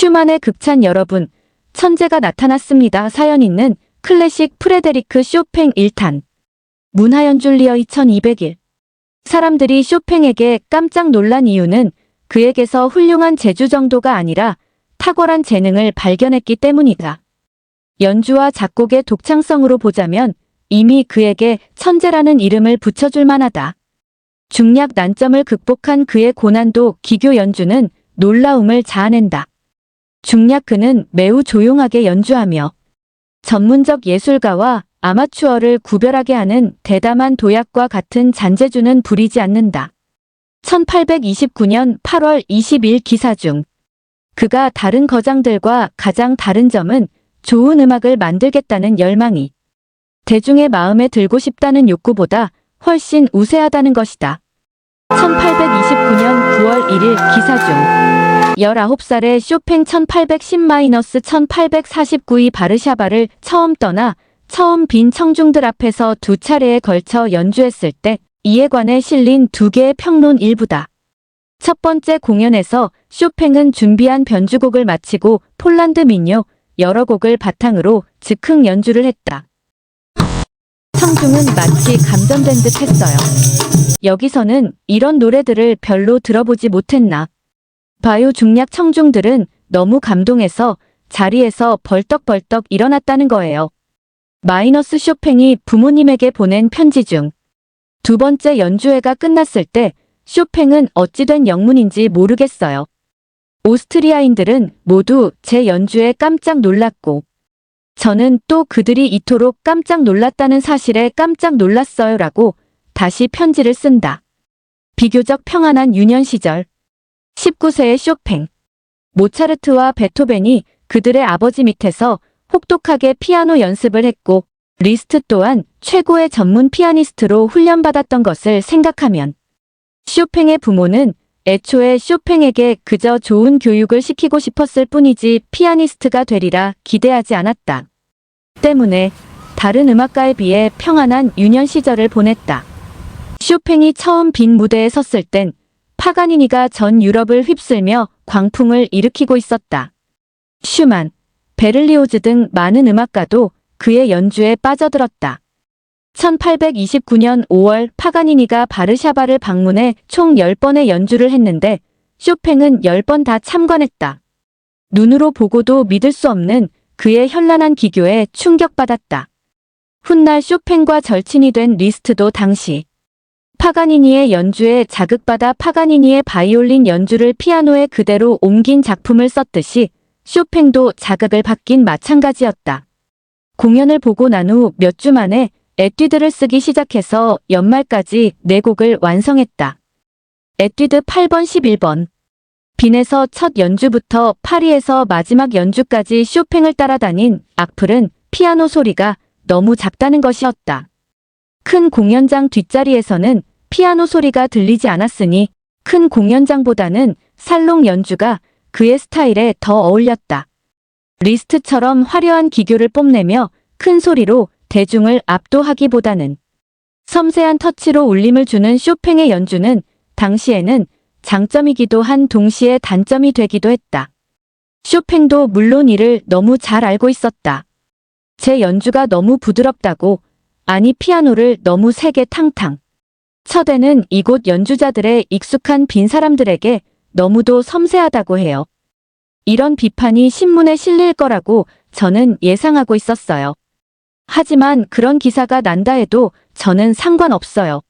슈만의 극찬 여러분, 천재가 나타났습니다. 사연 있는 클래식 프레데리크 쇼팽 1탄. 문하연줄리어 2200일. 사람들이 쇼팽에게 깜짝 놀란 이유는 그에게서 훌륭한 재주 정도가 아니라 탁월한 재능을 발견했기 때문이다. 연주와 작곡의 독창성으로 보자면 이미 그에게 천재라는 이름을 붙여줄 만하다. 중약 난점을 극복한 그의 고난도 기교 연주는 놀라움을 자아낸다. 중약 그는 매우 조용하게 연주하며 전문적 예술가와 아마추어를 구별하게 하는 대담한 도약과 같은 잔재주는 부리지 않는다. 1829년 8월 20일 기사 중 그가 다른 거장들과 가장 다른 점은 좋은 음악을 만들겠다는 열망이 대중의 마음에 들고 싶다는 욕구보다 훨씬 우세하다는 것이다. 1829년 9월 1일 기사 중 19살의 쇼팽 1810-1849이 바르샤바를 처음 떠나 처음 빈 청중들 앞에서 두 차례에 걸쳐 연주했을 때 이에 관해 실린 두 개의 평론 일부다. 첫 번째 공연에서 쇼팽은 준비한 변주곡을 마치고 폴란드 민요 여러 곡을 바탕으로 즉흥 연주를 했다. 청중은 마치 감전된 듯 했어요. 여기서는 이런 노래들을 별로 들어보지 못했나. 바요 중약 청중들은 너무 감동해서 자리에서 벌떡벌떡 일어났다는 거예요. 마이너스 쇼팽이 부모님에게 보낸 편지 중 두 번째 연주회가 끝났을 때 쇼팽은 어찌된 영문인지 모르겠어요. 오스트리아인들은 모두 제 연주에 깜짝 놀랐고 저는 또 그들이 이토록 깜짝 놀랐다는 사실에 깜짝 놀랐어요 라고 다시 편지를 쓴다. 비교적 평안한 유년 시절 19세의 쇼팽. 모차르트와 베토벤이 그들의 아버지 밑에서 혹독하게 피아노 연습을 했고 리스트 또한 최고의 전문 피아니스트로 훈련받았던 것을 생각하면 쇼팽의 부모는 애초에 쇼팽에게 그저 좋은 교육을 시키고 싶었을 뿐이지 피아니스트가 되리라 기대하지 않았다. 때문에 다른 음악가에 비해 평안한 유년 시절을 보냈다. 쇼팽이 처음 빈 무대에 섰을 땐 파가니니가 전 유럽을 휩쓸며 광풍을 일으키고 있었다. 슈만, 베를리오즈 등 많은 음악가도 그의 연주에 빠져들었다. 1829년 5월 파가니니가 바르샤바를 방문해 총 10번의 연주를 했는데 쇼팽은 10번 다 참관했다. 눈으로 보고도 믿을 수 없는 그의 현란한 기교에 충격받았다. 훗날 쇼팽과 절친이 된 리스트도 당시 파가니니의 연주에 자극받아 파가니니의 바이올린 연주를 피아노에 그대로 옮긴 작품을 썼듯이 쇼팽도 자극을 받긴 마찬가지였다. 공연을 보고 난 후 몇 주 만에 에뛰드를 쓰기 시작해서 연말까지 4곡을 완성했다. 에뛰드 8번 11번. 빈에서 첫 연주부터 파리에서 마지막 연주까지 쇼팽을 따라다닌 악플은 피아노 소리가 너무 작다는 것이었다. 큰 공연장 뒷자리에서는 피아노 소리가 들리지 않았으니 큰 공연장보다는 살롱 연주가 그의 스타일에 더 어울렸다. 리스트처럼 화려한 기교를 뽐내며 큰 소리로 대중을 압도하기보다는 섬세한 터치로 울림을 주는 쇼팽의 연주는 당시에는 장점이기도 한 동시에 단점이 되기도 했다. 쇼팽도 물론 이를 너무 잘 알고 있었다. 제 연주가 너무 부드럽다고, 아니 피아노를 너무 세게 탕탕 쳐대는 이곳 연주자들의 익숙한 빈 사람들에게 너무도 섬세하다고 해요. 이런 비판이 신문에 실릴 거라고 저는 예상하고 있었어요. 하지만 그런 기사가 난다 해도 저는 상관없어요.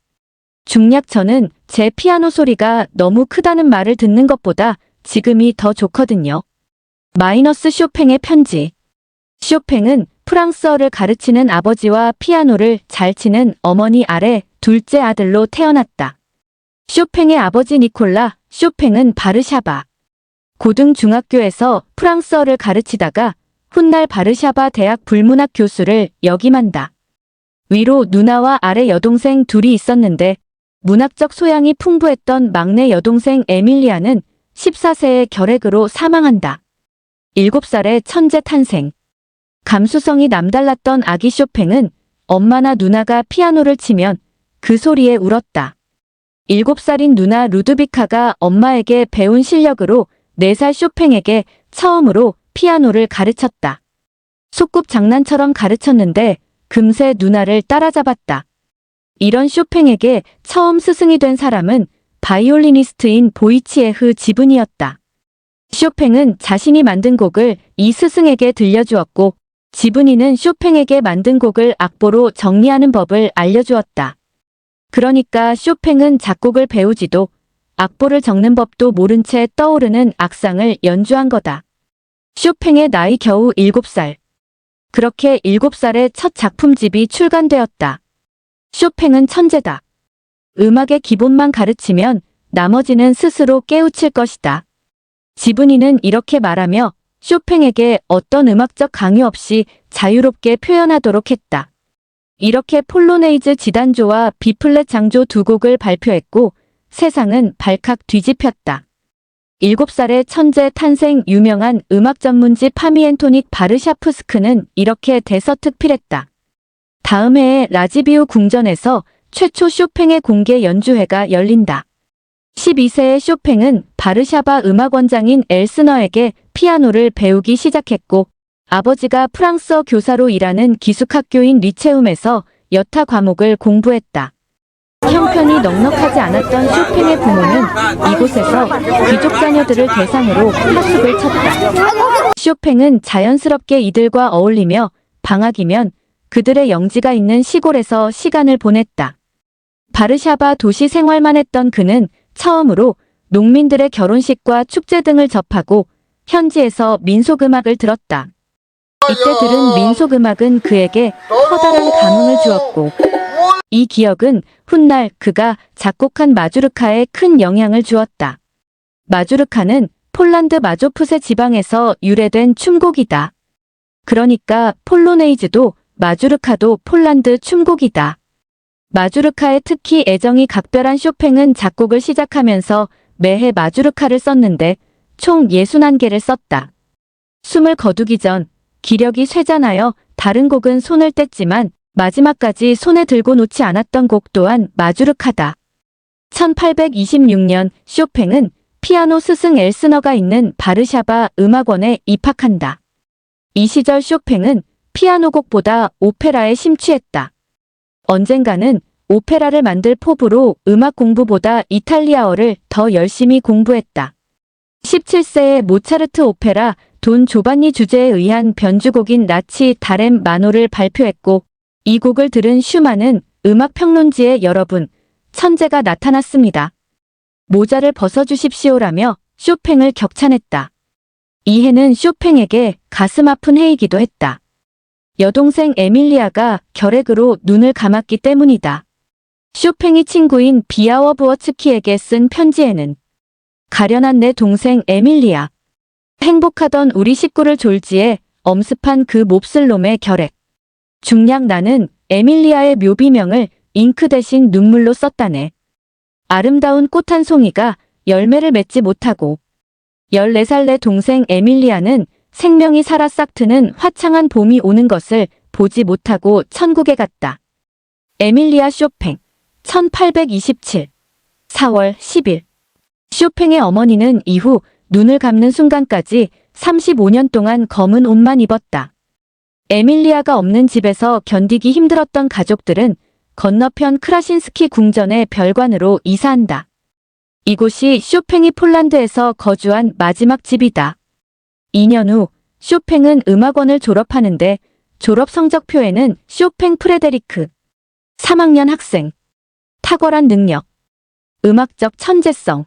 중약 저는 제 피아노 소리가 너무 크다는 말을 듣는 것보다 지금이 더 좋거든요. 마이너스 쇼팽의 편지. 쇼팽은 프랑스어를 가르치는 아버지와 피아노를 잘 치는 어머니 아래 둘째 아들로 태어났다. 쇼팽의 아버지 니콜라 쇼팽은 바르샤바 고등중학교에서 프랑스어를 가르치다가 훗날 바르샤바 대학 불문학 교수를 역임한다. 위로 누나와 아래 여동생 둘이 있었는데 문학적 소양이 풍부했던 막내 여동생 에밀리아는 14세의 결핵으로 사망한다. 7살의 천재 탄생. 감수성이 남달랐던 아기 쇼팽은 엄마나 누나가 피아노를 치면 그 소리에 울었다. 7살인 누나 루드비카가 엄마에게 배운 실력으로 4살 쇼팽에게 처음으로 피아노를 가르쳤다. 소꿉 장난처럼 가르쳤는데 금세 누나를 따라잡았다. 이런 쇼팽에게 처음 스승이 된 사람은 바이올리니스트인 보이치에흐 지분이었다. 쇼팽은 자신이 만든 곡을 이 스승에게 들려주었고 지분이는 쇼팽에게 만든 곡을 악보로 정리하는 법을 알려주었다. 그러니까 쇼팽은 작곡을 배우지도 악보를 적는 법도 모른 채 떠오르는 악상을 연주한 거다. 쇼팽의 나이 겨우 7살. 그렇게 7살에 첫 작품집이 출간되었다. 쇼팽은 천재다. 음악의 기본만 가르치면 나머지는 스스로 깨우칠 것이다. 지분이는 이렇게 말하며 쇼팽에게 어떤 음악적 강요 없이 자유롭게 표현하도록 했다. 이렇게 폴로네이즈 지단조와 B플랫 장조 두 곡을 발표했고 세상은 발칵 뒤집혔다. 7살의 천재 탄생 유명한 음악 전문지 파미엔토닉 바르샤프스크는 이렇게 대서특필했다. 다음 해에 라지비우 궁전에서 최초 쇼팽의 공개 연주회가 열린다. 12세의 쇼팽은 바르샤바 음악원장인 엘스너에게 피아노를 배우기 시작했고 아버지가 프랑스어 교사로 일하는 기숙학교인 리체움에서 여타 과목을 공부했다. 형편이 넉넉하지 않았던 쇼팽의 부모는 이곳에서 귀족 자녀들을 대상으로 하숙을 쳤다. 쇼팽은 자연스럽게 이들과 어울리며 방학이면 그들의 영지가 있는 시골에서 시간을 보냈다. 바르샤바 도시 생활만 했던 그는 처음으로 농민들의 결혼식과 축제 등을 접하고 현지에서 민속음악을 들었다. 이때 들은 민속음악은 그에게 커다란 감흥을 주었고 이 기억은 훗날 그가 작곡한 마주르카에 큰 영향을 주었다. 마주르카는 폴란드 마조푸세 지방에서 유래된 춤곡이다. 그러니까 폴로네이즈도 마주르카도 폴란드 춤곡이다. 마주르카에 특히 애정이 각별한 쇼팽은 작곡을 시작하면서 매해 마주르카를 썼는데 총 61개를 썼다. 숨을 거두기 전 기력이 쇠잔하여 다른 곡은 손을 뗐지만 마지막까지 손에 들고 놓지 않았던 곡 또한 마주르카다. 1826년 쇼팽은 피아노 스승 엘스너가 있는 바르샤바 음악원에 입학한다. 이 시절 쇼팽은 피아노 곡보다 오페라에 심취했다. 언젠가는 오페라를 만들 포부로 음악 공부보다 이탈리아어를 더 열심히 공부했다. 17세에 모차르트 오페라 돈 조반니 주제에 의한 변주곡인 나치 다렘 마노를 발표했고 이 곡을 들은 슈만은 음악평론지에 여러분, 천재가 나타났습니다. 모자를 벗어주십시오라며 쇼팽을 격찬했다. 이 해는 쇼팽에게 가슴 아픈 해이기도 했다. 여동생 에밀리아가 결핵으로 눈을 감았기 때문이다. 쇼팽이 친구인 비아워부어츠키에게 쓴 편지에는 가련한 내 동생 에밀리아. 행복하던 우리 식구를 졸지에 엄습한 그 몹쓸 놈의 결핵. 중량 나는 에밀리아의 묘비명을 잉크 대신 눈물로 썼다네. 아름다운 꽃 한 송이가 열매를 맺지 못하고 14살 내 동생 에밀리아는 생명이 살아 싹트는 화창한 봄이 오는 것을 보지 못하고 천국에 갔다. 에밀리아 쇼팽 1827 4월 10일 쇼팽의 어머니는 이후 눈을 감는 순간까지 35년 동안 검은 옷만 입었다. 에밀리아가 없는 집에서 견디기 힘들었던 가족들은 건너편 크라신스키 궁전의 별관으로 이사한다. 이곳이 쇼팽이 폴란드에서 거주한 마지막 집이다. 2년 후 쇼팽은 음악원을 졸업하는데 졸업 성적표에는 쇼팽 프레데리크 3학년 학생 탁월한 능력 음악적 천재성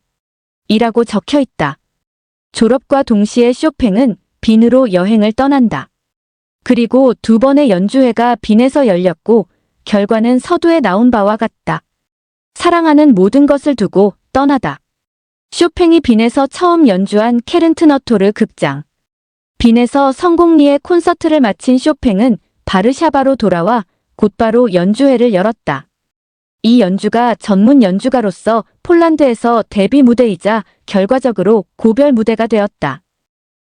이라고 적혀 있다. 졸업과 동시에 쇼팽은 빈으로 여행을 떠난다. 그리고 2번의 연주회가 빈에서 열렸고 결과는 서두에 나온 바와 같다. 사랑하는 모든 것을 두고 떠나다. 쇼팽이 빈에서 처음 연주한 케른트너토르 극장. 빈에서 성공리에 콘서트를 마친 쇼팽은 바르샤바로 돌아와 곧바로 연주회를 열었다. 이 연주가 전문 연주가로서 폴란드에서 데뷔 무대이자 결과적으로 고별 무대가 되었다.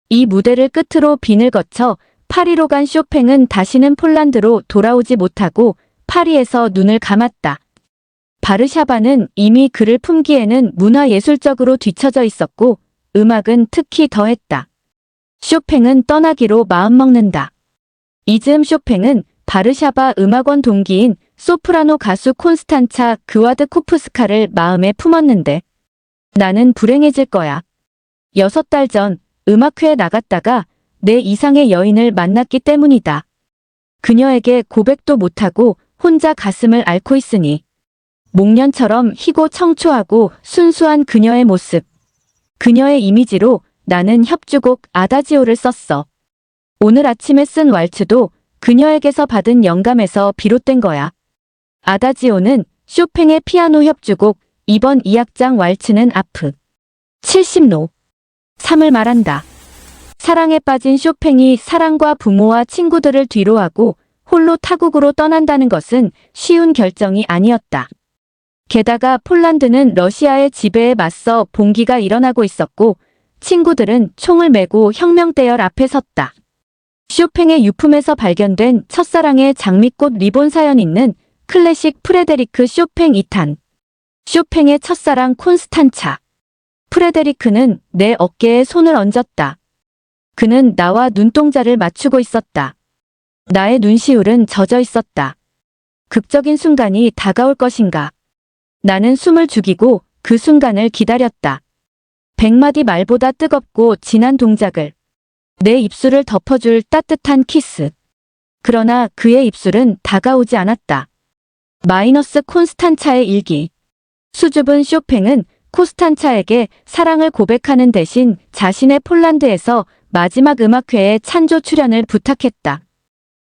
이 무대를 끝으로 빈을 거쳐 파리로 간 쇼팽은 다시는 폴란드로 돌아오지 못하고 파리에서 눈을 감았다. 바르샤바는 이미 그를 품기에는 문화예술적으로 뒤처져 있었고 음악은 특히 더했다. 쇼팽은 떠나기로 마음먹는다. 이즈음 쇼팽은 바르샤바 음악원 동기인 소프라노 가수 콘스탄차 그와드코프스카를 마음에 품었는데 나는 불행해질 거야. 6달 전 음악회에 나갔다가 내 이상의 여인을 만났기 때문이다. 그녀에게 고백도 못하고 혼자 가슴을 앓고 있으니 목련처럼 희고 청초하고 순수한 그녀의 모습. 그녀의 이미지로 나는 협주곡 아다지오를 썼어. 오늘 아침에 쓴 왈츠도 그녀에게서 받은 영감에서 비롯된 거야. 아다지오는 쇼팽의 피아노 협주곡, 이번 2악장 왈츠는 아프 70노 3을 말한다. 사랑에 빠진 쇼팽이 사랑과 부모와 친구들을 뒤로하고 홀로 타국으로 떠난다는 것은 쉬운 결정이 아니었다. 게다가 폴란드는 러시아의 지배에 맞서 봉기가 일어나고 있었고 친구들은 총을 메고 혁명대열 앞에 섰다. 쇼팽의 유품에서 발견된 첫사랑의 장미꽃 리본 사연 있는 클래식 프레데리크 쇼팽 2탄. 쇼팽의 첫사랑 콘스탄차. 프레데리크는 내 어깨에 손을 얹었다. 그는 나와 눈동자를 맞추고 있었다. 나의 눈시울은 젖어 있었다. 극적인 순간이 다가올 것인가. 나는 숨을 죽이고 그 순간을 기다렸다. 100마디 말보다 뜨겁고 진한 동작을. 내 입술을 덮어줄 따뜻한 키스. 그러나 그의 입술은 다가오지 않았다. 마이너스 콘스탄차의 일기. 수줍은 쇼팽은 콘스탄차에게 사랑을 고백하는 대신 자신의 폴란드에서 마지막 음악회에 찬조 출연을 부탁했다.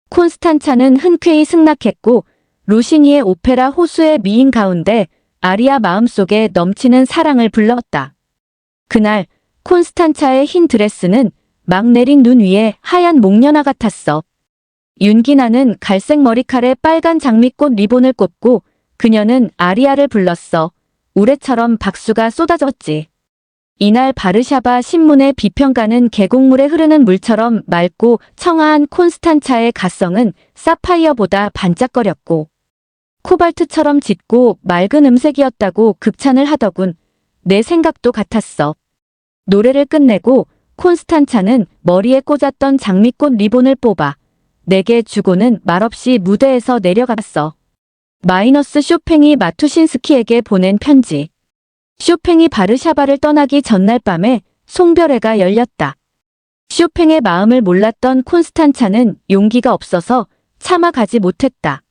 콘스탄차는 흔쾌히 승낙했고 로시니의 오페라 호수의 미인 가운데 아리아 마음속에 넘치는 사랑을 불렀다. 그날 콘스탄차의 흰 드레스는 막 내린 눈 위에 하얀 목련화 같았어. 윤기나는 갈색 머리칼에 빨간 장미꽃 리본을 꽂고 그녀는 아리아를 불렀어. 우레처럼 박수가 쏟아졌지. 이날 바르샤바 신문의 비평가는 계곡물에 흐르는 물처럼 맑고 청아한 콘스탄차의 가성은 사파이어보다 반짝거렸고 코발트처럼 짙고 맑은 음색이었다고 극찬을 하더군. 내 생각도 같았어. 노래를 끝내고 콘스탄차는 머리에 꽂았던 장미꽃 리본을 뽑아 내게 주고는 말없이 무대에서 내려갔어. 마이너스 쇼팽이 마투신스키에게 보낸 편지. 쇼팽이 바르샤바를 떠나기 전날 밤에 송별회가 열렸다. 쇼팽의 마음을 몰랐던 콘스탄차는 용기가 없어서 차마 가지 못했다.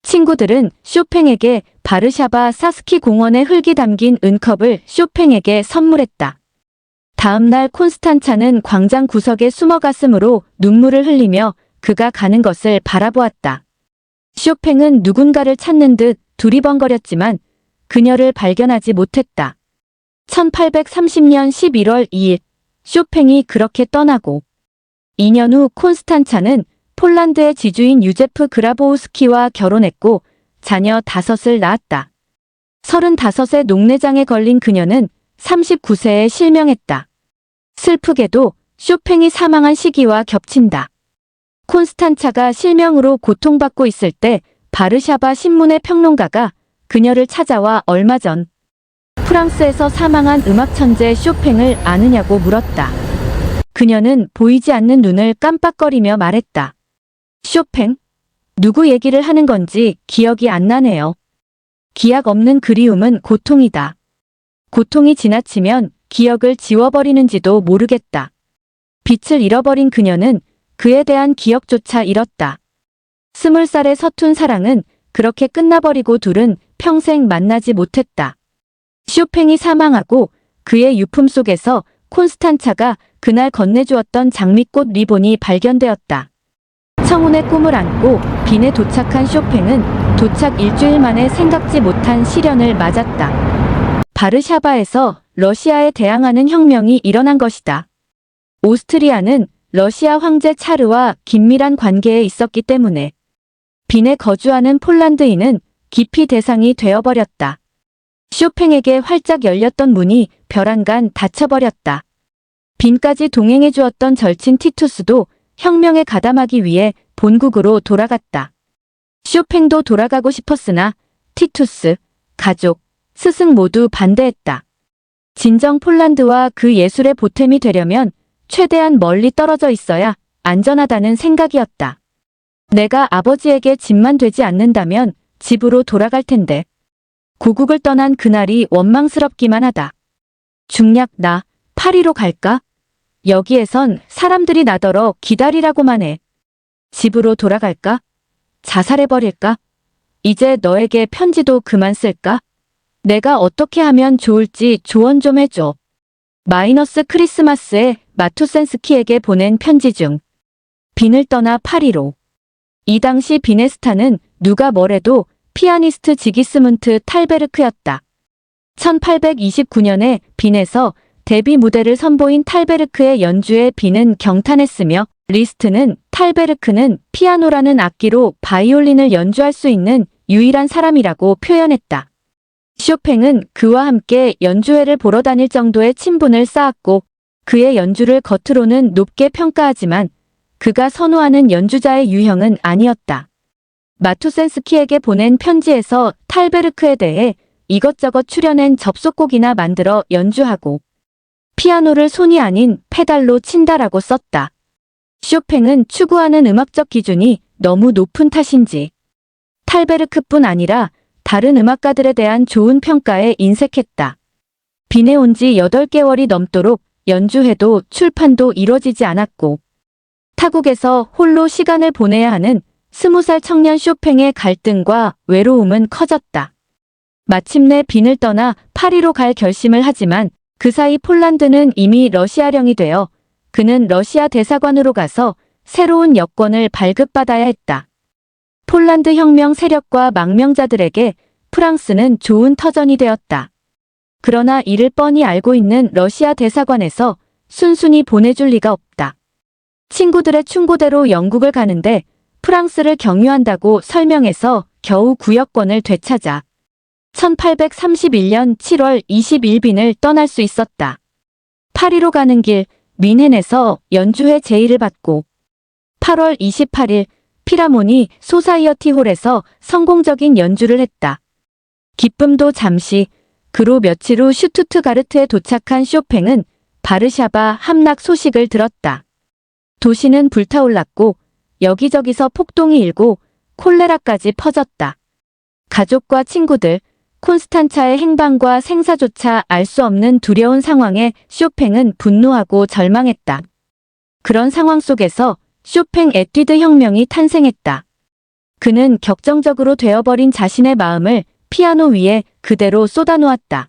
친구들은 쇼팽에게 바르샤바 사스키 공원의 흙이 담긴 은컵을 쇼팽에게 선물했다. 다음날 콘스탄차는 광장 구석에 숨어 가슴으로 눈물을 흘리며 그가 가는 것을 바라보았다. 쇼팽은 누군가를 찾는 듯 두리번거렸지만 그녀를 발견하지 못했다. 1830년 11월 2일 쇼팽이 그렇게 떠나고 2년 후 콘스탄차는 폴란드의 지주인 유제프 그라보우스키와 결혼했고 자녀 5을 낳았다. 35의 녹내장에 걸린 그녀는 39세에 실명했다. 슬프게도 쇼팽이 사망한 시기와 겹친다. 콘스탄차가 실명으로 고통받고 있을 때 바르샤바 신문의 평론가가 그녀를 찾아와 얼마 전 프랑스에서 사망한 음악 천재 쇼팽을 아느냐고 물었다. 그녀는 보이지 않는 눈을 깜빡거리며 말했다. 쇼팽? 누구 얘기를 하는 건지 기억이 안 나네요. 기약 없는 그리움은 고통이다. 고통이 지나치면 기억을 지워버리는지도 모르겠다. 빛을 잃어버린 그녀는 그에 대한 기억조차 잃었다. 20살의 서툰 사랑은 그렇게 끝나버리고 둘은 평생 만나지 못했다. 쇼팽이 사망하고 그의 유품 속에서 콘스탄차가 그날 건네주었던 장미꽃 리본이 발견되었다. 청혼의 꿈을 안고 빈에 도착한 쇼팽은 도착 일주일 만에 생각지 못한 시련을 맞았다. 바르샤바에서 러시아에 대항하는 혁명이 일어난 것이다. 오스트리아는 러시아 황제 차르와 긴밀한 관계에 있었기 때문에 빈에 거주하는 폴란드인은 기피 대상이 되어버렸다. 쇼팽에게 활짝 열렸던 문이 벼랑간 닫혀버렸다. 빈까지 동행해 주었던 절친 티투스도 혁명에 가담하기 위해 본국으로 돌아갔다. 쇼팽도 돌아가고 싶었으나 티투스, 가족, 스승 모두 반대했다. 진정 폴란드와 그 예술의 보탬이 되려면 최대한 멀리 떨어져 있어야 안전하다는 생각이었다. 내가 아버지에게 집만 되지 않는다면 집으로 돌아갈 텐데. 고국을 떠난 그날이 원망스럽기만 하다. 중략 나 파리로 갈까? 여기에선 사람들이 나더러 기다리라고만 해. 집으로 돌아갈까? 자살해버릴까? 이제 너에게 편지도 그만 쓸까? 내가 어떻게 하면 좋을지 조언 좀 해줘. 마이너스 크리스마스에 마투센스키에게 보낸 편지 중. 빈을 떠나 파리로. 이 당시 비네스타는 누가 뭐래도 피아니스트 지기스문트 탈베르크였다. 1829년에 빈에서 데뷔 무대를 선보인 탈베르크의 연주에 빈은 경탄했으며 리스트는 탈베르크는 피아노라는 악기로 바이올린을 연주할 수 있는 유일한 사람이라고 표현했다. 쇼팽은 그와 함께 연주회를 보러 다닐 정도의 친분을 쌓았고 그의 연주를 겉으로는 높게 평가하지만 그가 선호하는 연주자의 유형은 아니었다. 마투센스키에게 보낸 편지에서 탈베르크에 대해 이것저것 추려낸 접속곡이나 만들어 연주하고 피아노를 손이 아닌 페달로 친다라고 썼다. 쇼팽은 추구하는 음악적 기준이 너무 높은 탓인지 탈베르크뿐 아니라 다른 음악가들에 대한 좋은 평가에 인색했다. 빈에 온 지 8개월이 넘도록 연주회도 출판도 이뤄지지 않았고 타국에서 홀로 시간을 보내야 하는 20살 청년 쇼팽의 갈등과 외로움은 커졌다. 마침내 빈을 떠나 파리로 갈 결심을 하지만 그 사이 폴란드는 이미 러시아령이 되어 그는 러시아 대사관으로 가서 새로운 여권을 발급받아야 했다. 폴란드 혁명 세력과 망명자들에게 프랑스는 좋은 터전이 되었다. 그러나 이를 뻔히 알고 있는 러시아 대사관에서 순순히 보내줄 리가 없다. 친구들의 충고대로 영국을 가는데 프랑스를 경유한다고 설명해서 겨우 구역권을 되찾아 1831년 7월 20일 빈을 떠날 수 있었다. 파리로 가는 길 뮌헨에서 연주회 제의를 받고 8월 28일 피라모니 소사이어티 홀에서 성공적인 연주를 했다. 기쁨도 잠시, 그로 며칠 후 슈투트가르트에 도착한 쇼팽은 바르샤바 함락 소식을 들었다. 도시는 불타올랐고 여기저기서 폭동이 일고 콜레라까지 퍼졌다. 가족과 친구들, 콘스탄차의 행방과 생사조차 알 수 없는 두려운 상황에 쇼팽은 분노하고 절망했다. 그런 상황 속에서 쇼팽 에뛰드 혁명이 탄생했다. 그는 격정적으로 되어버린 자신의 마음을 피아노 위에 그대로 쏟아놓았다.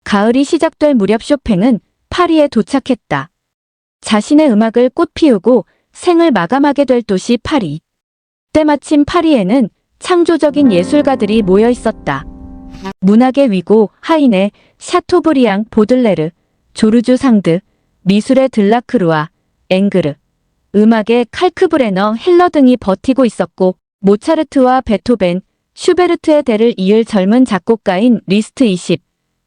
가을이 시작될 무렵 쇼팽은 파리에 도착했다. 자신의 음악을 꽃피우고 생을 마감하게 될 도시 파리. 때마침 파리에는 창조적인 예술가들이 모여 있었다. 문학의 위고 하이네, 샤토브리앙, 보들레르, 조르주 상드, 미술의 들라크루아, 앵그르, 음악의 칼크브레너, 힐러 등이 버티고 있었고 모차르트와 베토벤, 슈베르트의 대를 이을 젊은 작곡가인 리스트 20,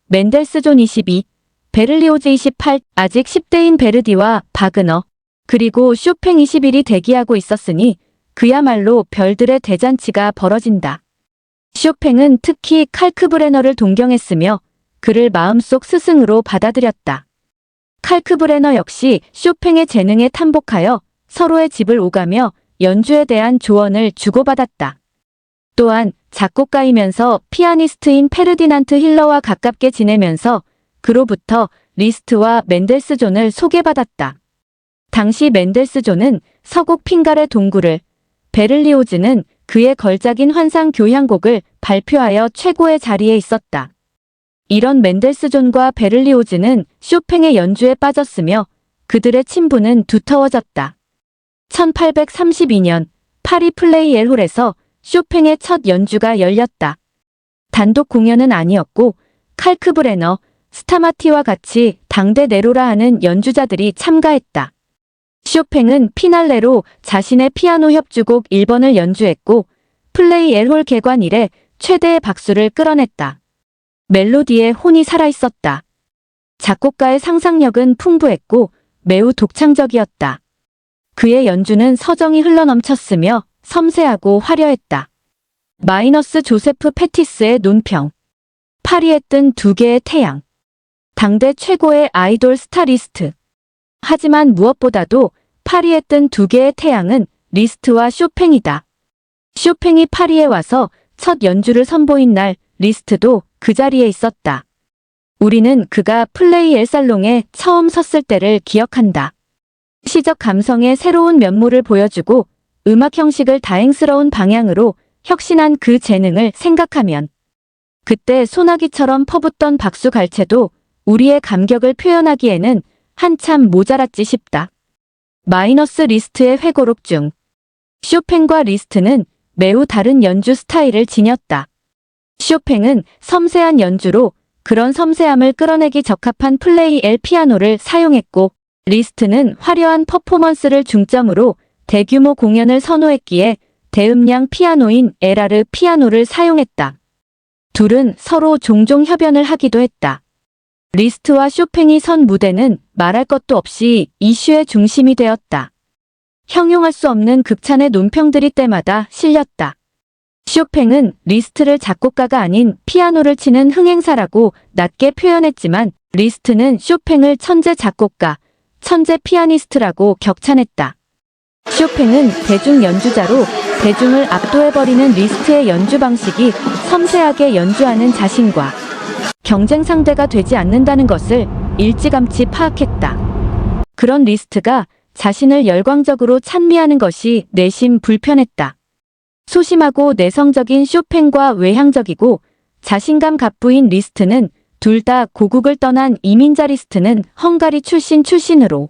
멘델스존 22, 베를리오즈 28, 아직 10대인 베르디와 바그너, 그리고 쇼팽 21이 대기하고 있었으니 그야말로 별들의 대잔치가 벌어진다. 쇼팽은 특히 칼크브레너를 동경했으며 그를 마음속 스승으로 받아들였다. 칼크브레너 역시 쇼팽의 재능에 탐복하여 서로의 집을 오가며 연주에 대한 조언을 주고받았다. 또한 작곡가이면서 피아니스트인 페르디난트 힐러와 가깝게 지내면서 그로부터 리스트와 멘델스존을 소개받았다. 당시 멘델스존은 서곡 핑갈의 동굴을, 베를리오즈는 그의 걸작인 환상 교향곡을 발표하여 최고의 자리에 있었다. 이런 멘델스존과 베를리오즈는 쇼팽의 연주에 빠졌으며 그들의 친분은 두터워졌다. 1832년 파리 플레이엘홀에서 쇼팽의 첫 연주가 열렸다. 단독 공연은 아니었고 칼크브레너, 스타마티와 같이 당대 네로라 하는 연주자들이 참가했다. 쇼팽은 피날레로 자신의 피아노 협주곡 1번을 연주했고 플레이엘홀 개관 이래 최대의 박수를 끌어냈다. 멜로디에 혼이 살아있었다. 작곡가의 상상력은 풍부했고 매우 독창적이었다. 그의 연주는 서정이 흘러넘쳤으며 섬세하고 화려했다. 마이너스 조세프 페티스의 논평. 파리에 뜬 두 개의 태양. 당대 최고의 아이돌 스타리스트. 하지만 무엇보다도 파리에 뜬 두 개의 태양은 리스트와 쇼팽이다. 쇼팽이 파리에 와서 첫 연주를 선보인 날 리스트도 그 자리에 있었다. 우리는 그가 플레이 엘살롱에 처음 섰을 때를 기억한다. 시적 감성의 새로운 면모를 보여주고 음악 형식을 다행스러운 방향으로 혁신한 그 재능을 생각하면 그때 소나기처럼 퍼붓던 박수갈채도 우리의 감격을 표현하기에는 한참 모자랐지 싶다. 마이너스 리스트의 회고록 중 쇼팽과 리스트는 매우 다른 연주 스타일을 지녔다. 쇼팽은 섬세한 연주로 그런 섬세함을 끌어내기 적합한 플레이 엘 피아노를 사용했고 리스트는 화려한 퍼포먼스를 중점으로 대규모 공연을 선호했기에 대음량 피아노인 에라르 피아노를 사용했다. 둘은 서로 종종 협연을 하기도 했다. 리스트와 쇼팽이 선 무대는 말할 것도 없이 이슈의 중심이 되었다. 형용할 수 없는 극찬의 논평들이 때마다 실렸다. 쇼팽은 리스트를 작곡가가 아닌 피아노를 치는 흥행사라고 낮게 표현했지만 리스트는 쇼팽을 천재 작곡가, 천재 피아니스트라고 격찬했다. 쇼팽은 대중 연주자로 대중을 압도해버리는 리스트의 연주 방식이 섬세하게 연주하는 자신과 경쟁 상대가 되지 않는다는 것을 일찌감치 파악했다. 그런 리스트가 자신을 열광적으로 찬미하는 것이 내심 불편했다. 소심하고 내성적인 쇼팽과 외향적이고 자신감 갑부인 리스트는 둘 다 고국을 떠난 이민자. 리스트는 헝가리 출신으로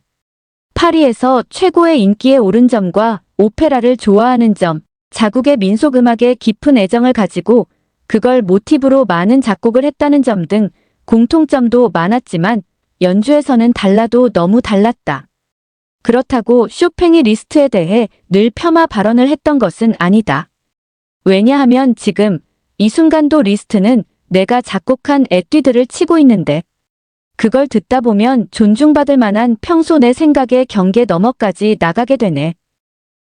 파리에서 최고의 인기에 오른 점과 오페라를 좋아하는 점, 자국의 민속음악에 깊은 애정을 가지고 그걸 모티브로 많은 작곡을 했다는 점 등 공통점도 많았지만 연주에서는 달라도 너무 달랐다. 그렇다고 쇼팽이 리스트에 대해 늘 폄하 발언을 했던 것은 아니다. 왜냐하면 지금 이 순간도 리스트는 내가 작곡한 에뛰드를 치고 있는데 그걸 듣다 보면 존중받을 만한 평소 내 생각의 경계 너머까지 나가게 되네.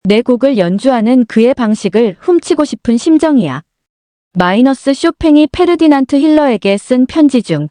내 곡을 연주하는 그의 방식을 훔치고 싶은 심정이야. 마이너스 쇼팽이 페르디난트 힐러에게 쓴 편지 중